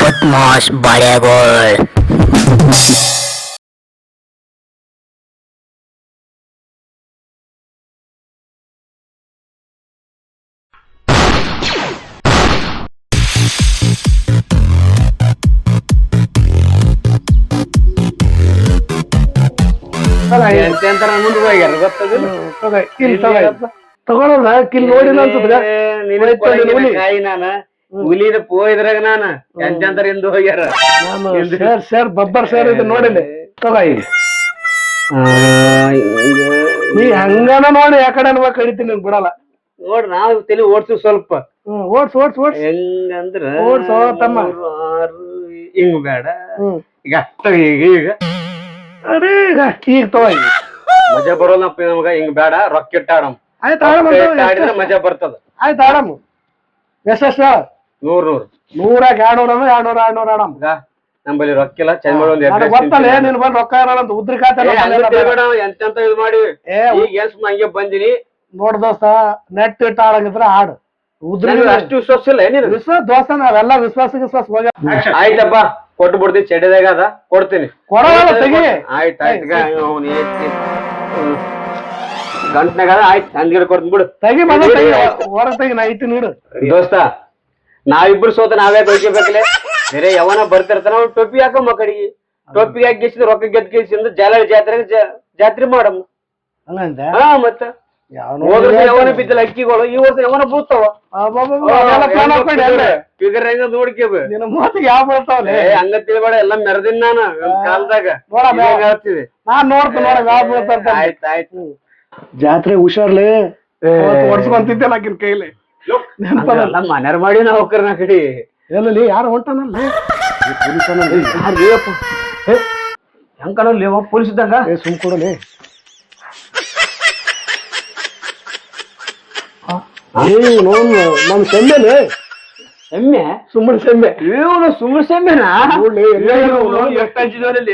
बदमाश बाळ्यागोळ. ಮುಂದೆ ಹೋಗ್ಯಾರ ಗೊತ್ತದಿಲ್ಲ ತಗೊಳಲ್ಲ ಕಿಲ್ ನೋಡಿಲ್ಲ ಅನ್ಸುತ್ತ ಕಾಯಿ ನಾನ ಹುಲಿದ ಇದ್ರಾಗ ನಾನ ಎಂತೆಂತರ ಹಿಂದ್ ಹೋಗ್ಯಾರ ಸರ್ ಬಬ್ಬರ್ ಸರ್ ಇದು ನೋಡಿಲ್ಲ ತಗೋ ಈಗ ನೀ ಹಂಗನ ನೋಡಿ ಯಾಕಡೆ ಕಡಿತೀನಿ ನಿನ್ ಬಿಡಲ್ಲ ನೋಡ್ರಿ ನಾವ್ ತಲೆ ಓಡ್ಸಿವ್ ಸ್ವಲ್ಪ ಓಡ್ಸ್ ಓಡ್ಸ್ ಓಡ್ಸ್ ಹೆಂಗಂದ್ರ ಓಡ್ಸೋ ತಮ್ಮ ಹಿಂಗ್ ಬೇಡ ಈಗ ಅಷ್ಟ ಈಗ ಈಗ ಅರೇ ಈಗ ತಗೋ ಈಗ ಮಜಾ ಬರೋಲ್ಲಪ್ಪ ನಮಗ ಹಿಂಗ್ ಬೇಡ ರೊಕ್ಕ ಇಟ್ಟಾಡಮ್ ಆಯ್ತು ಆಡಿದ್ರೆ ಮಜಾ ಬರ್ತದ ಆಯ್ತು ಆಡಮ್ ಎಷ್ಟ 100 100 200 200 ಆಡಮ್ ನಮ್ಮಲ್ಲಿ ರೊಕ್ಕಿಲ್ಲ ಚಂದ ಗೊತ್ತಲ್ಲ ನಿನ್ ಬಂದ್ ರೊಕ್ಕ ಇರಲ್ಲ ಉದ್ರಿ ಖಾತೆ ಎಂತೆಂತ ಇದು ಮಾಡಿ ಈಗ ಎಲ್ಸ್ ಹಂಗೆ ಬಂದಿನಿ ನೋಡ್ ದೋಸ್ತ ನೆಟ್ ಇಟ್ಟ ಆಡಂಗಿದ್ರ ಆಡು ಉದ್ರಿ ಅಷ್ಟು ವಿಶ್ವಾಸ ಇಲ್ಲ ಏನಿಲ್ಲ ವಿಶ್ವಾಸ ದೋಸ್ತ ನಾವೆಲ್ಲ ವಿಶ್ವಾಸ ಹೋಗ ಆಯ್ತಪ್ಪ ಕೊಟ್ಟು ಬಿಡ್ತೀನಿ ಚಡಿದಾಗ ಅದ ಕೊಡ್ತೀನಿ ಕೊಡೋಲ್ಲ ತೆಗಿ ಆಯ್ತಾಯ್ತು ಗಂಟ್ನಾಗ ಆಯ್ತು ಹಂದ್ಗಿಡ ಕೊಡ್ತೀನಿ ಬಿಡು ತೆಗಿ ಹೊರಗೆ ತೆಗಿ ನಾ ಇಟ್ಟು ನೀಡು ದೋಸ್ತ ನಾವಿಬ್ರು ಸೋತ ನಾವೇ ಬೈಕಬೇಕಲೆ ಬೇರೆ ಯಾವನ ಬರ್ತಿರ್ತಾನ ಅವ್ನು ಟೊಪ್ಪಿ ಹಾಕಮ್ಮ ಕಡೆಗೆ ಟೊಪ್ಪಿಗೆ ಹಾಕಿಸಿದ ರೊಕ್ಕ ಗೆದ್ಕಿಸಿಂದ ಜಾಲ ಜಾತ್ರೆ ಮಾಡಮ್ಮ ಹಾ ಮತ್ತ ಹೋದ ವರ್ಷ ಯಾವನ ಬಿದ್ದಲ್ಲ ಅಕ್ಕಿಗಳು ಈ ವರ್ಷ ಯಾವನ ಬೀಳ್ತಾವ ಫಿಗರ್ ಹೆಂಗ ನೋಡ್ಕೇಬ ಯಾವ ಬೀಳ್ತಾವಲ್ಲ ಹಂಗ ತಿಳ್ಬೇಡ ಎಲ್ಲ ಮೆರದಿನ ನಾನು ಕಾಲದಾಗ ಹೇಳ್ತೀವಿ ನಾನ್ ನೋಡ್ತೀನಿ ನೋಡ ಯಾವ ಬೀಳ್ತಾರ ಆಯ್ತಾಯ್ತು ಜಾತ್ರೆ ಹುಷಾರ್ಲಿ ಹೊಡ್ಸ್ಕೊಂತಿದ್ದೆ ನಾಕಿನ ಕೈಲಿ ಎಲ್ಲ ಮನೆಯರ್ ಮಾಡಿ ನಾ ಹೋಗ್ಕರ್ ನಾ ಕಡೆ ಎಲ್ಲಲ್ಲಿ ಯಾರು ಹೊಂಟಾನಲ್ಲ ಹೆಂಗ್ ಕಾಣಲ್ಲಿ ಪೊಲೀಸ್ ಇದ್ದಂಗ ಸುಮ್ ಕೊಡಲಿ ನಮ್ ಸೆಮ್ಮೆಲೆ ಎಮ್ಮೆ ಸುಮ್ಮನೆ ಸೆಮ್ಮೆ ಸುಮ್ಮನೆ ಸೆಮ್ಮೆನಾ ಎಷ್ಟು ಹಂಚಿದವರಲ್ಲಿ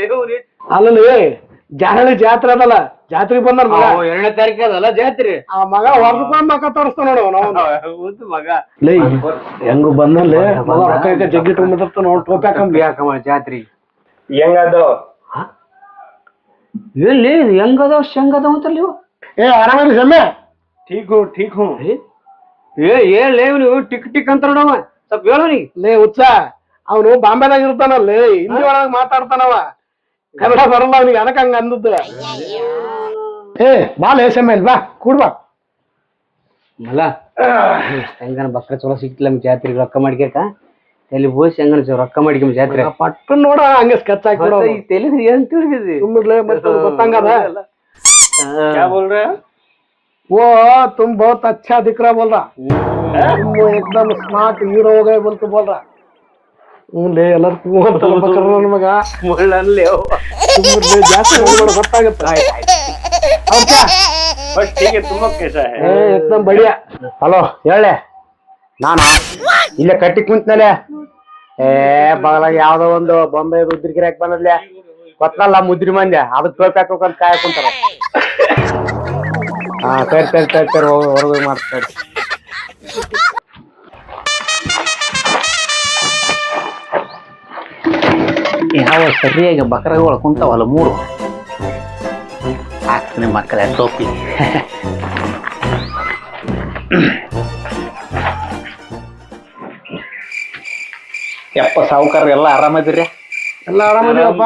ಅಲ್ಲಲ್ಲಿ ಜಾರಳಿ ಜಾತ್ರೆ ಅದಲ್ಲ ಜಾತ್ರೆಗೆ ಬಂದ 2ನೇ ತಾರೀಕು ಅದಲ್ಲ ಜಾತ್ರೆ ಆ ಮಗ ವರ್ಷಕ್ಕೊಂದ್ ಮಕ್ಕ ತೋರಿಸ್ತಾನ ನೋಡು ಮಗ ಹೆಂಗು ಬಂದಲ್ಲಿ ಮಗ ರೊಕ್ಕ ಜಗ್ಗಿ ತುಂಬಿರ್ತ ನೋಡ್ ಟೋಪಿ ಯಾಕಮ್ಮ ಜಾತ್ರೆ ಹೆಂಗದ ಎಲ್ಲಿ ಹೆಂಗದಾವ್ ಶಂಗದಾವ್ ಅಂತಲ್ಲ ನೀವು ಆರಾಮಲ್ಲಿ ಸೆಮ್ಮೆ ಠೀಕ್ ಹೂ ಹೇಳಿ ನೀವು ಟಿಕ್ ಟಿಕ್ ಅಂತ ನೋಡವ ಸ್ವಲ್ಪ ಹೇಳೋನಿ ಹುಚ್ಚ ಅವನು ಬಾಂಬೆದಾಗ ಇರ್ತಾನಲ್ಲಿ ಹಿಂದಿ ಒಳಗ ಮಾತಾಡ್ತಾನವ ಕನ್ನಡ ಬರಲ್ಲ ಅವನಿಗೆ ಅದಕ್ಕೆ ಹಂಗ ಅಂದದ್ದು ಬಾ ಸೆಮ್ಮೆ ಬಾ ಕೂಡ್ಬಾ ಮಲ್ಲ ಹೆಂಗನ ಬಕ್ರ ಚಲೋ ಸಿಕ್ತಿಲ್ಲ ಜಾತ್ರೆಗೆ ರೊಕ್ಕ ಮಾಡ್ಕೇಕ ತಲೆ ಬೋಸ್ ಹೆಂಗನ ರೊಕ್ಕ ಮಾಡ್ಕೊಂಬ ಜಾತ್ರೆ ಪಟ್ಟು ನೋಡ ಹಂಗೆ ಸ್ಕೆಚ್ ಹಾಕಿ ತಲೆ ಏನ್ ತಿಳಿದಿದೆ ಸುಮ್ಮನೆ ಮತ್ತೆ ಗೊತ್ತಂಗದ वो तुम बहुत अच्छा दिख रहा बोल रहा तुम वो एकदम स्मार्ट हीरो हो गए बोल के बोल रहा ले ಎಲ್ಲರೂ ಮಗ ಮುಳ್ಳಲ್ಲಿ ಜಾಸ್ತಿ ಗೊತ್ತಾಗುತ್ತೆ एकदम बढ़िया ಹಲೋ ಹೇಳೆ ನಾನಾ ಇಲ್ಲೇ ಕಟ್ಟಿ ಕುಂತ್ನಲೆ ಬಗಲಾಗ ಯಾವ್ದೋ ಒಂದು ಬೊಂಬೆ ಉದ್ರಿ ಗಿರಾಕ್ ಬಂದದ್ಲೆ ಗೊತ್ತಲ್ಲ ಮುದ್ರಿ ಮಂದ್ಯ ಅದಕ್ಕೆ ಟೋಪಿ ಹಾಕೋಕಂತ ಕಾಯ ಕುಂತಾರ ಹಾ ಸರಿ ಹೊರಗೆ ಮಾಡ್ತಾರೆ ಯಾವ ಸರಿಯಾಗಿ ಬಕರಗಳು ಕುಂತಾವಲ್ಲ 3 ಹಾಕ್ತೀನಿ ಮಕ್ಕಳ ಟೋಪಿ ಯಪ್ಪ ಸಾವುಕಾರ ಎಲ್ಲ ಆರಾಮದಿರಿ ಎಲ್ಲ ಆರಾಮದಿವಪ್ಪ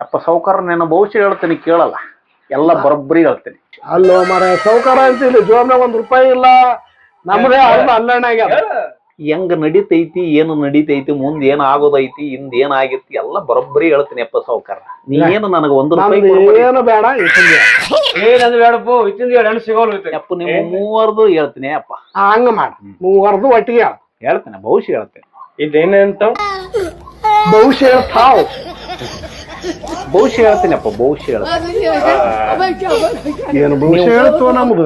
ಯಪ್ಪ ಸಾವುಕಾರ ನಾನು ಭವಿಷ್ಯ ಹೇಳ್ತೀನಿ ಕೇಳಲ್ಲ ಎಲ್ಲ ಬರೋಬ್ಬರಿ ಹೇಳ್ತೀನಿ ಅಲ್ಲೋ ಮರ ಸೌಕಾರ ಅಂತಿಲ್ಲ ಜೋಬ್ನಾಗ ₹1 ಇಲ್ಲ ನಮ್ದೇ ಅಲ್ಲಣ್ಣ ಹೆಂಗ ನಡೀತೈತಿ ಏನು ನಡೀತೈತಿ ಮುಂದ್ ಏನ್ ಆಗೋದೈತಿ ಹಿಂದ್ ಏನ್ ಆಗಿರ್ತಿ ಎಲ್ಲ ಬರೋಬ್ಬರಿ ಹೇಳ್ತೀನಿ ಅಪ್ಪ ಸಾವುಕಾರ ನೀನು ನನಗ ₹1 ಏನು ಬೇಡ ಏನಂದ್ ಬೇಡಪ್ಪು ಇತ್ತಿಂದ ಸಿಗೋಲ್ವ ಅಪ್ಪ ನಿಮ್ಮ 3 ಹೇಳ್ತೀನಿ ಅಪ್ಪ ಹಂಗ ಮಾಡ 3 ಒಟ್ಟಿಗೆ ಹೇಳ್ತೇನೆ ಭವಿಷ್ಯ ಹೇಳ್ತೇನೆ ಇದೇನಂತ ಭವಿಷ್ಯ ಹೇಳ್ತಾವ್ ಭವಿಷ್ಯ ಹೇಳ್ತೀನಿ ಅಪ್ಪ ಭವಿಷ್ಯ ಏನು ಭವಿಷ್ಯ ಹೇಳ್ತೋ ನಮ್ದು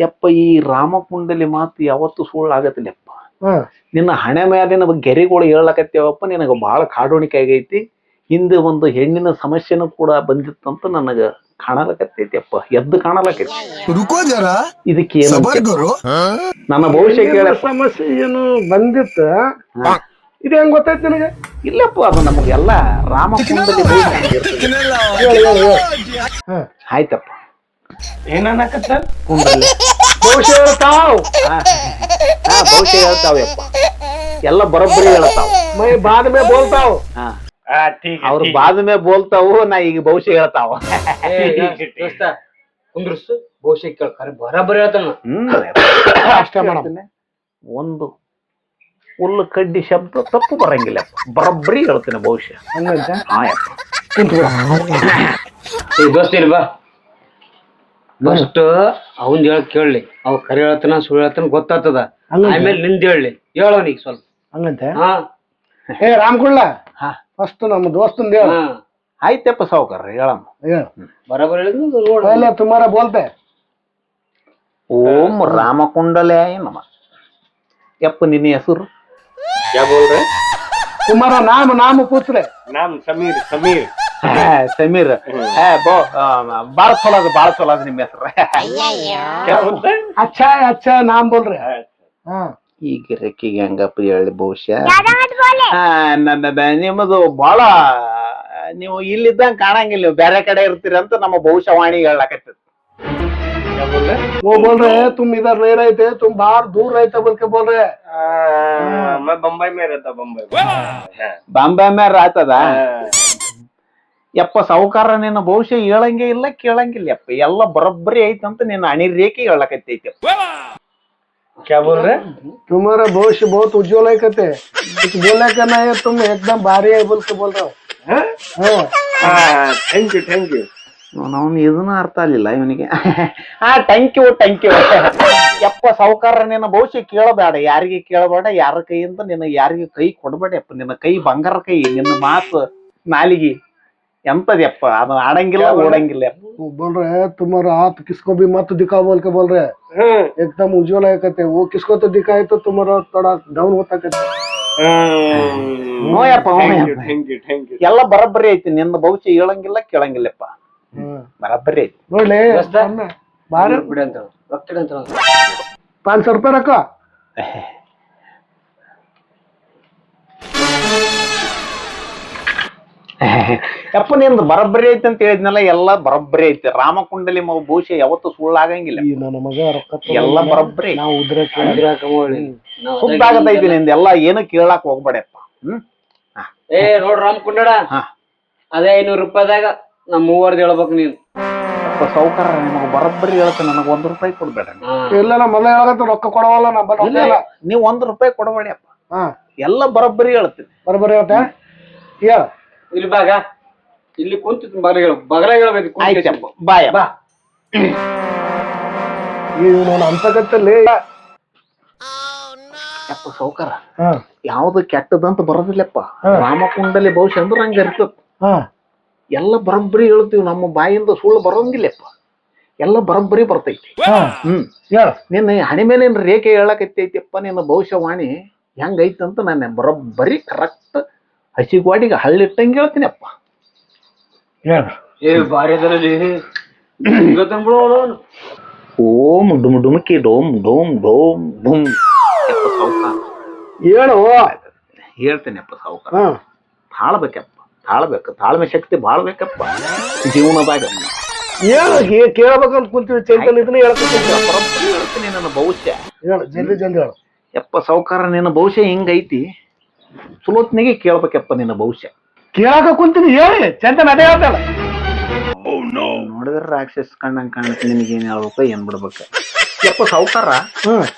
ಯಪ್ಪ ಈ ರಾಮಕುಂಡಲಿ ಮಾತು ಯಾವತ್ತು ಸುಳ್ಳು ಆಗತ್ತಿಲ್ಲಪ್ಪ ನಿನ್ನ ಹಣೆ ಮೇಲಿನ ಗೆರೆಗಳು ಹೇಳಕತ್ತೇವಪ್ಪ ನಿನಗ ಬಹಳ ಕಾಡೋಣಿಕೆ ಆಗೈತಿ ಹಿಂದೆ ಒಂದು ಹೆಣ್ಣಿನ ಸಮಸ್ಯೆನೂ ಕೂಡ ಬಂದಿತ್ತಂತ ನನಗ ಕಾಣಲಕತ್ತೈತಿಯಪ್ಪ, ಎದ್ದು ಕಾಣಲಕೈತಿ. रुको जरा ಇದಕ್ಕೆ सबर करो ನನ್ನ ಭವಿಷ್ಯ ಕೇಳ ಸಮಸ್ಯೆ ಏನು ಬಂದಿತ್ತು, ಇದು ಹೆಂಗ್ ಗೊತ್ತಾಯ್ತು ನಿನಗೆ? ಇಲ್ಲಪ್ಪ, ಅದು ನಮಗೆಲ್ಲ ರಾಮಕುಂಡಲಿ ಆಯ್ತಪ್ಪ. ಏನನ್ನಕತ್ತ ಕುಂಡಲಿ ಭವಿಷ್ಯ ಹೇಳ್ತಾವ್, ಭವಿಷ್ಯ ಹೇಳ್ತಾವಪ್ಪ, ಎಲ್ಲ ಬರೋಬ್ಬರಿ ಹೇಳ್ತಾವ. ಮೈ ಬಾದ ಮೇ ಬೋಲ್ತಾವ್. ಅವ್ರು ಬಾದ ಮೇ ಬೋಲ್ತಾವು, ನಾ ಈಗ ಭವಿಷ್ಯ ಹೇಳ್ತಾವ. ಕುಂದ್ರಸ್ತು ಬಹುಶಃ ಕೇಳ್ತಾರೆ ಬರಾಬರಿ ಹೇಳ್ತಾನ. ಅಷ್ಟೇ ಮಾಡಮ್. ಒಂದು ಹುಲ್ಲು ಕಡ್ಡಿ ಶಬ್ದ ತಪ್ಪು ಬರಂಗಿಲ್ಲಪ್ಪ, ಬರೋಬ್ಬರಿ ಹೇಳ್ತೀನಿ ಭವಿಷ್ಯ. ಹಂಗಂತ ದೋಸ್ತ ಇಲ್ವಾ ಫಸ್ಟ್ ಅವಂದ್ ಹೇಳಕ್ ಕೇಳಲಿ, ಅವ್ ಕರೆ ಹೇಳ್ತಾನ ಸುಳ್ಳು ಹೇಳ್ತಾನ ಗೊತ್ತಾಗ್ತದ. ಆಮೇಲೆ ನಿಂದ ಹೇಳಿ ಹೇಳೋನಿಗ್ ಸ್ವಲ್ಪ ಹಂಗಂತೆ. ಹಾ ಏ ರಾಮ್ಕುಳ್ಳ, ಹಾ. ಫಸ್ಟ್ ನಮ್ಮ ದೋಸ್ತಂದ ಹೇಳ. ಆಯ್ತಪ್ಪ ಸಾವುಕಾರ, ಹೇಳಮ್ಮ. ಹೇಳ ಬರಾಬರಿ ಹೇಳಿದ್ರು ನೋಡ. ಪಹಲೆ ತುಮಾರ ಬೋಲ್ತೆ. ಓಂ ರಾಮಕುಂಡಲಾಯ ನಮಃ. ಯಪ್ಪ ನಿನ್ನ ಹೆಸರು? क्या बोल रहे? तुम्हारा नाम पूछ रहे. नाम समीर. समीर ಸಮೀರ್. ಬಾಳ ಚಲೋ ಅದ, ಬಾಳ ಚಲೋ ಅದ ನಿಮ್ಮ ಹೆಸರು. क्या बोलते हैं? अच्छा नाम बोल रहे. हाँ ಈಗ ರೆಕ್ಕಿಗೆ ಹಂಗಪ್ಪ ಹೇಳಿ ಬಹುಶಃ. ನಿಮ್ಮದು ಬಾಳ, ನೀವು ಇಲ್ಲಿದ್ದಂಗ ಕಾಣಂಗಿಲ್ಲ, ನೀವು ಬೇರೆ ಕಡೆ ಇರ್ತೀರಿ ಅಂತ ನಮ್ಮ ಭವಿಷ್ಯವಾಣಿ ಹೇಳಕತ್ತದ. क्या बोल रहे? वो बोल रहे हैं तुम इधर नहीं रहे थे, तुम बाहर दूर रहे थे बोल के बोल रहे हैं. मैं बम्बई में रहता, बम्बई में. ಬಾಂಬೆ ಮೇಲೆ ಆತದ. ಯಪ್ಪ ಸಾವುಕಾರ, ನಿನ್ನ ಭವಿಷ್ಯ ಹೇಳಂಗೆ ಇಲ್ಲ ಕೇಳಂಗಿಲ್ಲ ಯಪ್ಪ, ಎಲ್ಲ ಬರೋಬ್ಬರಿ ಐತಂತ ನಿನ್ನ ಅಣಿ ರೇಖೆ ಹೇಳಕತ್ತೈತಿ. क्या बोल रहे? तुम्हारा भविष्य बहुत उज्जवल है कहते. कुछ बोलने का नहीं है, तुम एकदम भारी है बोल के बोल रहे हो. Thank you. ಅವನು ಇದನ್ನ ಅರ್ಥ ಆಗ್ಲಿಲ್ಲ ಇವನಿಗೆ. Thank you. ಯಪ್ಪ ಸಾವುಕಾರ, ನಿನ್ನ ಭವಿಷ್ಯ ಕೇಳಬೇಡ, ಯಾರಿಗೆ ಕೇಳಬೇಡ, ಯಾರ ಕೈಯಿಂದ ನಿನ್ನ ಯಾರಿಗೆ ಕೈ ಕೊಡಬೇಡ ಯಪ್ಪ. ನಿನ್ನ ಕೈ ಬಂಗಾರ ಕೈ, ನಿನ್ನ ಮಾತು ನಾಲಿಗೆ ಎಂತದ್ಯಪ್ಪ, ಅದು ಆಡಂಗಿಲ್ಲ ಓಡಂಗಿಲ್ಲ ಯಪ್ಪ. वो बोल रहे हैं तुम्हारा हाथ किसको भी मत दिखाओ बोल के बोल रहे हैं. एकदम उज्जवल है कहते. वो किसको तो दिखाए तो तुम्हारा थोड़ा डाउन होता कहते. ನೋ ಯಪ್ಪ, ಎಲ್ಲ ಬರೋಬ್ಬರಿ ಐತಿ, ನಿನ್ನ ಭವಿಷ್ಯ ಹೇಳಂಗಿಲ್ಲ ಕೇಳಂಗಿಲ್ಲಪ್ಪ, ಬರೋಬ್ಬರಿ ಐತಿ. ನೋಡ್ಲಿ ಬಾರ ಬಿಡಿ ಅಂತ ರೊಕ್ಕ ಅಂತ 500 ರೂಪಾಯಿ ರೊಕ್ಕ. ಯಪ್ಪ ನಿಂದು ಬರೋಬ್ಬರಿ ಐತಿ ಅಂತ ಹೇಳಿದ್ನಲ್ಲ, ಎಲ್ಲ ಬರೋಬ್ಬರಿ ಐತಿ. ರಾಮಕುಂಡಲಿ ಭವಿಷ್ಯ ಯಾವತ್ತು ಸುಳ್ಳಾಗಂಗಿಲ್ಲ, ಈ ನನ್ನ ಮಗ ರೊಕ್ಕ ಎಲ್ಲ ಬರೋಬ್ಬರಿ. ನಾವು ಸುದ್ದ ಆಗತೈತಿ ನಿಂದ, ಎಲ್ಲ ಏನು ಕೇಳಾಕ್ ಹೋಗ್ಬೇಡಪ್ಪ. ಏ ನೋಡ್ ರಾಮ್ ಕುಂಡಡ, ಅದೇ 500 ರೂಪಾಯಿದಾಗ ನಮ್ ಮೂವರ್ದು ಹೇಳ್ಬೇಕು ನೀನ್. ಸಾವುಕಾರ ನಿಮಗ ಬರೋಬ್ಬರಿ ಹೇಳ್ತ, ನನಗ 1 ರೂಪಾಯಿ ಕೊಡ್ಬೇಡ. ಇಲ್ಲ ನಾ ಮೊದಲ ಹೇಳಕತ್ತ ರೊಕ್ಕ ಕೊಡವಲ್ಲ ನಾ ಬರಲ್ಲ. ನೀವ್ 1 ರೂಪಾಯಿ ಕೊಡಬೇಡಪ್ಪ, ಹಾ ಎಲ್ಲ ಬರೋಬ್ಬರಿ ಹೇಳ್ತೀನಿ. ಬರಬರಿ ಹೇಳ್ತ ಹೇಳ. ಇಲ್ಲಿ ಬಾಗ, ಇಲ್ಲಿ ಕುಂತ ಬಗಲ ಹೇಳ್ಬೇಕು. ಆಯ್ತಪ್ಪ, ಬಾಯ ಬಾ. ಇವನು ಅಂತಕತ್ತಲ್ಲಿ ಯಪ್ಪ ಸಾವುಕಾರ, ಯಾವ್ದು ಕೆಟ್ಟದಂತ ಬರೋದಿಲ್ಲಪ್ಪ. ರಾಮಕುಂಡಲಿ ಭವಿಷ್ಯ ಅಂದ್ರ ಹಂಗ ಇರ್ತದ. ಎಲ್ಲ ಬರೋಬ್ಬರಿ ಹೇಳ್ತೀವಿ, ನಮ್ಮ ಬಾಯಿಂದ ಸುಳ್ಳು ಬರೋಂಗಿಲ್ಲಪ್ಪ, ಎಲ್ಲ ಬರೋಬ್ಬರಿ ಬರ್ತೈತಿ. ನಿನ್ನ ಹಣಿ ಮೇಲೆ ರೇಖೆ ಹೇಳಕತ್ತೈತಿಪ್ಪ, ನಿನ್ನ ಭವಿಷ್ಯವಾಣಿ ಹೆಂಗೈತಂತ ನಾನು ಬರೋಬ್ಬರಿ ಕರೆಕ್ಟ್ ಹಸಿಗೋಡಿಗೆ ಹಳ್ಳಿಟ್ಟಂಗೆ ಹೇಳ್ತೀನಪ್ಪ. ಏ ಬಾರಿ ಅದರಲ್ಲಿ ಓಂ ಡುಮ್ ಡುಮಕಿ ಡೋಮ್ ಡೋಮ್ ಡೋಮ್ ಡುಮ್. ಹೇಳು. ಹೇಳ್ತೇನೆಪ್ಪ ಸಾವುಕಾರ, ತಾಳ್ಬೇಕಪ್ಪ, ತಾಳ್ಬೇಕು. ತಾಳ್ಮೆ ಶಕ್ತಿ ಬಾಳ ಬೇಕಪ್ಪ ಜೀವನದಾಗ. ಕೇಳ್ಬೇಕಂತ ಕುಂತೀವಿ, ಚೈತನ್ಯ ಇದನ್ನ ಹೇಳ್ತೀನಿ ನನ್ನ ಭವಿಷ್ಯ. ಹೇಳು ಜಲ್ದಿ ಜಲ್ದಿ ಹೇಳು. ಯಪ್ಪ ಸಾವುಕಾರ, ನಿನ್ನ ಭವಿಷ್ಯ ಹಿಂಗೈತಿ, ಸುಲೋತ್ನಿಗೆ ಕೇಳ್ಬೇಕಪ್ಪ ನಿನ್ನ ಭವಿಷ್ಯ. ಕೇಳಾಕ ಕುಂತೀನಿ, ಹೇಳಿ ಚಂತನ ಅದೇ ಹೇಳ್ತಾಳ. ನೋಡಿದ್ರೆ ರಾಕ್ಷಸ ಕಣ್ಣಂಗ್ ಕಾಣತ್ತೆ, ನಿನಗೆ ಏನ್ ಹೇಳ್ಬೇಕು ಏನ್ ಬಿಡ್ಬೇಕು. ಯಪ್ಪ ಸಾವುಕಾರ,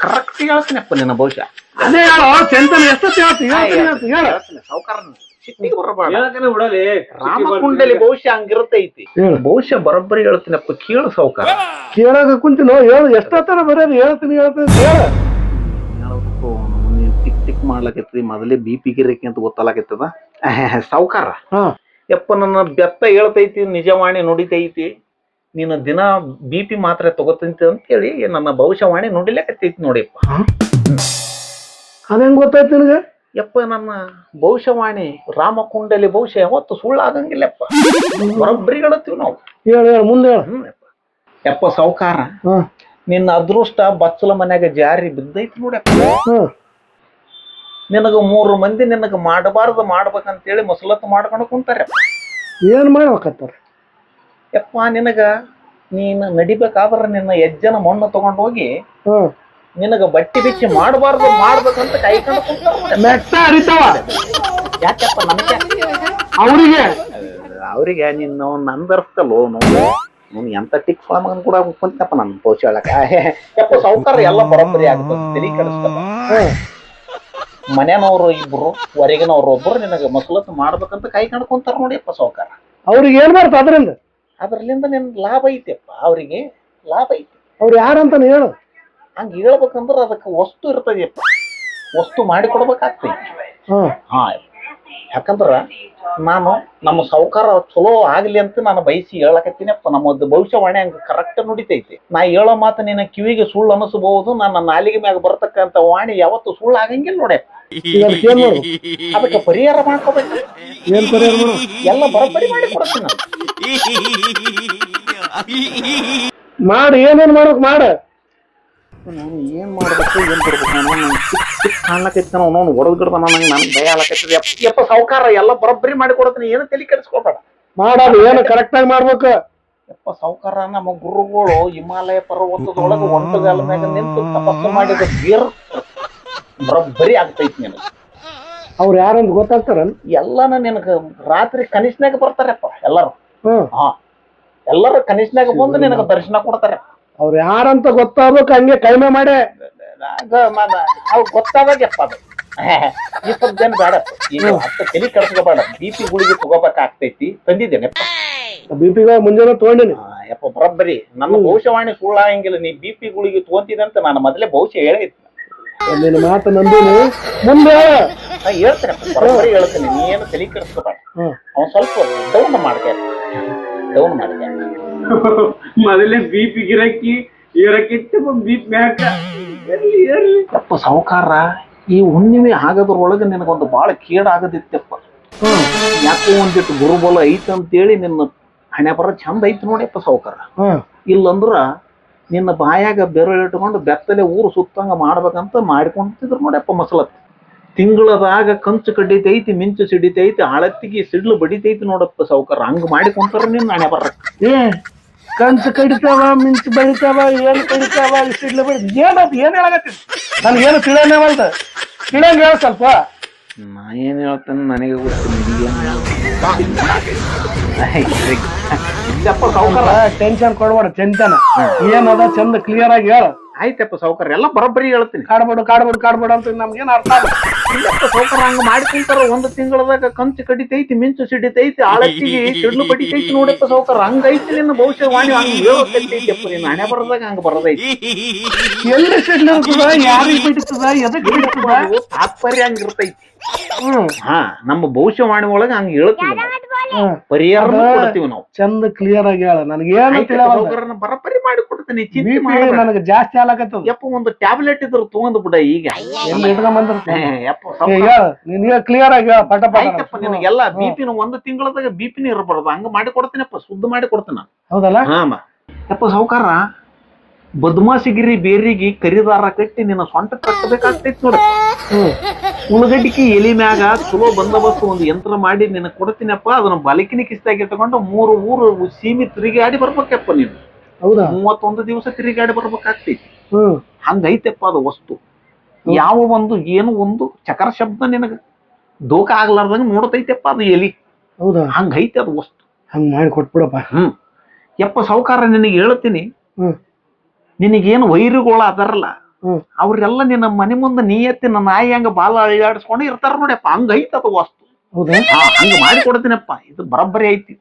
ಕರೆಕ್ಟ್ ಹೇಳ್ತೀನಪ್ಪ ನಿನ್ನ ಭವಿಷ್ಯ. ಅದೇ ಹೇಳು ಚಂತನ ಎಷ್ಟು ಹೇಳ್ತೀನಿ ಸಾವುಕಾರ, ಸಿಟ್ಟಿಗೆ ಬರಬಾರ್ದು. ಬಿಡಲಿ. ರಾಮಕುಂಡಲಿ ಭವಿಷ್ಯ ಹಂಗಿರ್ತೈತಿ, ಭವಿಷ್ಯ ಬರೋಬ್ಬರಿ ಹೇಳ್ತೀನಪ್ಪ, ಕೇಳು ಸಾವುಕಾರ. ಕೇಳಾಕ ಕುಂತೀನೋ, ಹೇಳು ಎಷ್ಟೊತ್ತರ ಬರೋದು ಹೇಳ್ತೀನಿ ಹೇಳ್ತೀನಿ ಹೇಳು. ನೀನ್ ಟಿಕ್ ಟಿಕ್ ಮಾಡ್ಲಕತ್ತಿ, ಮೊದಲೇ BP ಗಿರಕಿ ಅಂತ ಗೊತ್ತಾಗತ್ತದ ಸಾವುಕಾರ. ಯಪ್ಪ ನನ್ನ ಬೆತ್ತ ಹೇಳ್ತೈತಿ, ನಿಜವಾಣಿ ನುಡಿತೈತಿ, ನೀನು ದಿನ BP ಮಾತ್ರ ತಗೋತೈತಿ ಅಂತೇಳಿ ನನ್ನ ಭವಿಷ್ಯವಾಣಿ ನುಡಿಲಕತ್ತೈತಿ ನೋಡಿಯಪ್ಪ. ಅದೇಂಗ್ ಗೊತ್ತಾಯ್ತು ನಿನಗೆ? ಯಪ್ಪ ನನ್ನ ಭವಿಷ್ಯವಾಣಿ ರಾಮಕುಂಡಲಿ ಭವಿಷ್ಯ ಯಾವತ್ತು ಸುಳ್ಳಾಗಂಗಿಲ್ಲಪ್ಪ, ಬರೋಬ್ಬರಿ ಹೇಳ್ತೀವಿ ನಾವು. ಹೇಳ ಹೇಳ ಮುಂದೆ ಹೇಳ. ಯಪ್ಪ ಸಾವ್ಕಾರ, ಹ್ಮ್ ನಿನ್ನ ಅದೃಷ್ಟ ಬಚ್ಚಲ ಮನ್ಯಾಗ ಜಾರಿ ಬಿದ್ದೈತಿ ನೋಡ್ಯಪ್ಪ. ಹ್ಮ್ ನಿನಗ 3 ಮಂದಿ ನಿನಗ ಮಾಡಬಾರ್ದು ಮಾಡ್ಬೇಕಂತೇಳಿ ಮಸಲತ್ತು ಮಾಡ್ಕೊಂಡು ಕುಂತಾರೆ. ಏನ್ ಮಾಡ್ಬೇಕತ್ತಾರ? ಯಪ್ಪ ನಿನಗ ನೀನು ನಡಿಬೇಕಾದ್ರ ನಿನ್ನ ಹೆಜ್ಜನ ಮಣ್ಣು ತಗೊಂಡು ಹೋಗಿ ಹ್ಮ್ ನಿನಗ ಬಟ್ಟಿ ಬಿಚ್ಚಿ ಮಾಡಬಾರ್ದು ಮಾಡ್ಬೇಕಂತ ಕಾಯ್ಕೊಂಡು ಕುಂತಾರ. ಮೆಟ್ಟ ಹರಿತಾವ ಯಾಕಪ್ಪ ನನಗೆ ಅವ್ರಿಗೆ. ಅವ್ರಿಗೆ ನಿನ್ನ ನಂದರ್ಸ್ತಲ್ಲೋ ನೋವು ಎಂತ ಟಿಕ್ ಮಗನ್ ಕೂಡ ಕುಂತಪ್ಪ ನನ್ ಪೋಷ ಹೇಳಕ. ಯಪ್ಪ ಸಾವ್ಕಾರ ಎಲ್ಲ ಬರೋಬ್ಬರಿ ಆಗ್ತದೆ, ತಲೆ ಕೆಡಿಸ್ತಾರ. ಮನೆಯನವ್ರು ಇಬ್ರು, ಹೊರಗಿನವ್ರು ಒಬ್ರು ನಿನಗ ಮಸಲತ್ತು ಮಾಡ್ಬೇಕಂತ ಕಾಯ್ಕೊಂಡು ಕುಂತಾರ ನೋಡಿಯಪ್ಪ ಸಾವ್ಕಾರ. ಅವ್ರಿಗೆ ಏನ್ ಮಾಡ್ತ ಅದ್ರಿಂದ? ಅದ್ರಲ್ಲಿಂದ ನಿನ್ ಲಾಭ ಐತಿಯಪ್ಪ, ಅವ್ರಿಗೆ ಲಾಭ ಐತಿ. ಅವ್ರು ಯಾರಂತಾನೆ ಹೇಳು. ಹಂಗ ಹೇಳ್ಬೇಕಂದ್ರ ಅದಕ್ಕೆ ವಸ್ತು ಇರ್ತದಪ್ಪ, ವಸ್ತು ಮಾಡಿ ಕೊಡ್ಬೇಕಾಗ್ತೈತಿ. ಹಾ, ಯಾಕಂದ್ರ ನಾನು ನಮ್ಮ ಸಾವ್ಕಾರ ಚಲೋ ಆಗ್ಲಿ ಅಂತ ನಾನು ಬಯಸಿ ಹೇಳಕತ್ತೀನಪ್ಪ. ನಮ್ಮದು ಭವಿಷ್ಯವಾಣಿ ಹಂಗ ಕರೆಕ್ಟ್ ನುಡಿತೈತಿ. ನಾ ಹೇಳೋ ಮಾತು ನಿನ್ನ ಕಿವಿಗೆ ಸುಳ್ಳು ಅನಿಸಬಹುದು, ನನ್ನ ನಾಲಿಗೆ ಮ್ಯಾಗ ಬರ್ತಕ್ಕಂತ ವಾಣಿ ಯಾವತ್ತು ಸುಳ್ಳು ಆಗಂಗಿಲ್ಲ ನೋಡೆ. ಅದಕ್ಕೆ ಪರಿಹಾರ ಮಾಡ್ಕೋಬೇಕು. ಏನ್ ಪರಿಹಾರ ಮಾಡು? ಎಲ್ಲ ಬರೋಬ್ಬರಿ ಮಾಡಿ ಕೊಡ್ತೀನಿ ನಾನು. ಮಾಡಿ ಏನೇನ್ ಮಾಡ್ಬೇಕು ಮಾಡ. ನಾನು ಏನ್ ಮಾಡ್ಬೇಕು ಏನ್ ಬಿಡ್ಬೇಕು ನಾನು ಕಾಣ್ಲಕೈತಿ ನಾವು ಹೊಡೆದ್ಗಿಡ್ದ ನನಗೆ ನನ್ ಭಯ ಆಲಕೈತದ. ಯಪ್ಪ ಸಾವ್ಕಾರ ಎಲ್ಲ ಬರೋಬ್ಬರಿ ಮಾಡಿ ಕೊಡ್ತೀನಿ, ಏನು ತಲೆ ಕೆಡಿಸ್ಕೊಬೇಡ. ಮಾಡೋದು ಏನು ಕರೆಕ್ಟ್ ಆಗಿ ಮಾಡ್ಬೇಕು. ಯಪ್ಪ ಸಾವ್ಕಾರ, ನಮ್ಮ ಗುರುಗಳು ಹಿಮಾಲಯ ಪರ್ವತದೊಳಗೆ ಒಂಟಗಾಲ ಮ್ಯಾಗ ನಿಂತು ತಪಸ್ಸು ಮಾಡಿದ ಬೇರ್ ಬರೋಬ್ಬರಿ ಆಗ್ತೈತಿ ನಿನಗೆ. ಅವ್ರು ಯಾರಂತ ಗೊತ್ತಾಗ್ತಾರ? ಎಲ್ಲಾನ ನಿನಗ ರಾತ್ರಿ ಕನಿಷ್ನಾಗ ಬರ್ತಾರಪ್ಪ ಎಲ್ಲಾರು. ಹಾ, ಎಲ್ಲರೂ ಕನಿಷ್ನಾಗ ಬಂದು ನಿನಗ ದರ್ಶನ ಕೊಡ್ತಾರೆ. ಅವ್ರು ಯಾರಂತ ಗೊತ್ತಾಗ್ಬೇಕು, ಹಂಗೆ ಕಡಿಮೆ ಮಾಡಿ. ಅವ್ರು ಗೊತ್ತಾಗಪ್ಪ ಅದು. ಈ ಸ್ವಲ್ಪ ಬೇಡಪ್ಪ, ಈಗ ಅಷ್ಟು ತಲೆ ಕೆಡಿಸ್ಕೋಬೇಡ. BP ಗುಳಿಗೆ ತಗೋಬೇಕಾಗ್ತೈತಿ, ತಂದಿದ್ದೇನೆಪ್ಪ. BP ಮುಂಜಾನೆ ತಗೊಂಡಿನಿ. ಯಪ್ಪ ಬರೋಬ್ಬರಿ ನನ್ನ ಭವಿಷ್ಯವಾಣಿ ಸುಳ್ಳಾಗಂಗಿಲ್ಲ. ನೀ BP ಗುಳಿಗೆ ತಗೊಂತಿದೆ ಅಂತ ನಾನು ಮೊದಲೇ ಭವಿಷ್ಯ ಹೇಳಿದ್ದೆ. ನಿನ್ನ ಮಾತು ನಂಬಿನಿ, ಮುಂದೆ ಹೇಳ್ತೇನಪ್ಪ, ಬರೋಬ್ಬರಿ ಹೇಳ್ತೇನೆ. ನೀ ಏನು ತಲೆ ಕೆಡಿಸ್ಕೋಬೇಡ. ಅವ್ನು ಸ್ವಲ್ಪ ಡೌನ್ ಮಾಡ್ಕೆ. ಮೊದಲೇ BP ಗಿರಕ್ಕಿ ಇರಕ್ಕಿತ್ತು BP ಮ್ಯಾಕ. ಯಪ್ಪ ಸಾವ್ಕಾರ, ಈ ಹುಣ್ಣಿಮೆ ಆಗದ್ರೊಳಗೆ ನಿನಗೊಂದು ಬಾಳ ಕೇಡಾಗದಿತ್ತಪ್ಪ. ಯಾಕೋ ಒಂದಿಟ್ಟು ಗುರುಬಲ ಐತಿ ಅಂತೇಳಿ ನಿನ್ನ ಹಣೆ ಬರ ಚಂದ ಐತಿ ನೋಡಿಯಪ್ಪ ಸಾವ್ಕಾರ. ಇಲ್ಲಂದ್ರ ನಿನ್ನ ಬಾಯಾಗ ಬೆರಳು ಇಟ್ಕೊಂಡು ಬೆತ್ತಲೆ ಊರು ಸುತ್ತಂಗ ಮಾಡ್ಬೇಕಂತ ಮಾಡ್ಕೊಂತಿದ್ರು ನೋಡಪ್ಪ ಮಸಲತ್. ತಿಂಗಳದಾಗ ಕಂಚು ಕಡಿತೈತಿ, ಮಿಂಚು ಸಿಡಿತೈತಿ, ಆಳತ್ತಿಗೆ ಸಿಡ್ಲು ಬಡಿತೈತಿ ನೋಡಪ್ಪ ಸಾವ್ಕಾರ. ಹಂಗ ಮಾಡಿಕೊಂತಾರ ನಿನ್ನ ಹಣೆ ಬರಕ್ಕ. ಕಂಚು ಕಡಿತಾವ, ಮಿಂಚು ಬಡಿತಾವ, ಏನ್ ಕಡಿತಾವ, ಸಿಡ್ಲು ಬಡಿ ಏನದು ಏನ್ ಹೇಳಕತ್ತಿ? ನನ್ಗೇನು ತಿಳಿಯನೇ ಬಂತ. ತಿಳಿಯಂಗ ಹೇಳ ಸ್ವಲ್ಪ. ನಾ ಏನ್ ಹೇಳ್ತೇನೆ ನನಗೆ ಗೊತ್ತಿಲ್ಲ. ಇಲ್ಲಪ್ಪ ಸಾವ್ಕಾರ, ಟೆನ್ಷನ್ ಕೊಡ್ಬೇಡ. ಟೆನ್ಷನ್ ಏನದ ಚಂದ ಕ್ಲಿಯರ್ ಆಗಿ ಹೇಳ. ಆಯ್ತಪ್ಪ ಸಾವ್ಕಾರ, ಎಲ್ಲ ಬರೋಬ್ಬರಿ ಹೇಳ್ತೀನಿ. ಕಾಡ್ಬೇಡು ಅಂತ ನಮ್ಗೇನ್ ಅರ್ಥ ಆಗಲ್ಲ. ಇಲ್ಲಪ್ಪ ಸಾವ್ಕಾರ, ಹಂಗ ಮಾಡ್ಕೊಂತಾರ. ಒಂದು ತಿಂಗಳದಾಗ ಕಂಚು ಕಡಿತೈತಿ, ಮಿಂಚು ಸಿಡಿತೈತಿ, ಆಳತ್ತಿಗೆ ಸಿಡ್ಲು ಬಡಿತೈತಿ ನೋಡಪ್ಪ ಸಾವ್ಕಾರ. ಹಂಗೈತಿ ನಿನ್ನ ಭವಿಷ್ಯವಾಣಿ. ಹಂಗ ಹೇಳೋಕೈತೈತಿಯಪ್ಪ ನಿನ್ನ ಹಣೆ ಬರದಾಗ ಹಂಗ ಬರದೈತಿ. ಎಲ್ಲಿ ಸಿಡ್ಲು ಇರ್ತದ, ಯಾರಿಗೆ ಬಿಡ್ತದ, ಎದಕ್ ಬಿಡ್ತದ, ತಾತ್ಪರ್ಯ ಹಂಗಿರ್ತೈತಿ. ಹಾ, ನಮ್ಮ ಭವಿಷ್ಯವಾಣಿ ಒಳಗ ಹಂಗ ಹೇಳ್ತೀವಿ, ಪರಿಹಾರ ಕೊಡ್ತೀವಿ ನಾವು. ಚಂದ ಕ್ಲಿಯರ್ ಆಗಿ ಹೇಳ. ನನಗೇನು ಬರಪರಿ ಮಾಡಿ ಕೊಡ್ತೀನಿ. ನನಗೆ ಜಾಸ್ತಿ ಆಗ್ಲಕತ್ತದ. ಯಪ್ಪ ಒಂದು ಟ್ಯಾಬ್ಲೆಟ್ ಇದ್ರು ತಗೊಂಡ್ ಬಿಡ ಈಗ. ಎಲ್ಲಿ ಇಟ್ಕೊಂಡ್ ಯಪ್ಪ ನೀನ್ ಕ್ಲಿಯರ್ ಆಗಿ ಹೇಳ. ಪಟ ಆಯ್ತಪ್ಪ, ನಿನಗೆಲ್ಲ BP ಒಂದು ತಿಂಗಳದಾಗ BP ಇರಬಾರ್ದು. ಹಂಗ ಮಾಡಿ ಕೊಡ್ತೀನಪ್ಪ, ಶುದ್ಧ ಮಾಡಿ ಕೊಡ್ತೀನ. ಹೌದಲ್ಲ? ಹಾಮ ಯಪ್ಪ ಸಾವ್ಕಾರ, ಬದ್ಮಾಸಿಗಿರಿ ಬೇರಿಗೆ ಕರಿದಾರ ಕಟ್ಟಿ ನಿನ್ನ ಸೊಂಟ ಕಟ್ಟಬೇಕಾಗ್ತೈತಿ ನೋಡ. ಉಳ್ಳಗಡ್ಡಿಕಿ ಎಲಿ ಮ್ಯಾಗ ಚಲೋ ಬಂದೋಬಸ್ತ್ ಒಂದು ಯಂತ್ರ ಮಾಡಿ ನಿನ್ನ ಕೊಡ್ತೀನಪ್ಪ. ಅದನ್ನ ಬಲಕಿನಿ ಕಿಸ್ತಾಗ ಇಟ್ಕೊಂಡು 3 ಊರು ಸೀಮಿ ತಿರುಗಾಡಿ ಬರ್ಬೇಕಪ್ಪ ನೀನು. ಹೌದಾ? 31 ದಿವಸ ತಿರುಗಾಡಿ ಬರ್ಬೇಕಾಗ್ತೈತಿ. ಹಂಗೈತಪ್ಪ ಅದು ವಸ್ತು. ಯಾವ ಒಂದು ಏನು ಒಂದು ಚಕರ ಶಬ್ದ ನಿನಗ ದೋಖ ಆಗ್ಲಾರ್ದಂಗ ನೋಡ್ತೈತೆಪ್ಪ ಅದು ಎಲಿ. ಹೌದಾ? ಹಂಗೈತೆ ಅದು ವಸ್ತು. ಹಂಗ ಮಾಡಿ ಕೊಟ್ಬಿಡಪ್ಪ. ಯಪ್ಪ ಸಾವ್ಕಾರ, ನಿನಗೆ ಹೇಳ್ತೀನಿ, ನಿನಗೇನು ವೈರುಗಳು ಅದಾರಲ್ಲ, ಅವ್ರೆಲ್ಲ ನಿನ್ನ ಮನೆ ಮುಂದೆ ನೀಯತ್ತಿನ ನಾಯಿ ಹಂಗ ಬಾಲ ಅಳ್ಳಾಡಿಸ್ಕೊಂಡು ಇರ್ತಾರ ನೋಡಪ್ಪ. ಹಂಗೈತ ಅದು ವಸ್ತು. ಹಂಗ ಮಾಡಿ ಕೊಡ್ತೀನಪ್ಪ. ಇದು ಬರೋಬ್ಬರಿ ಐತಿ.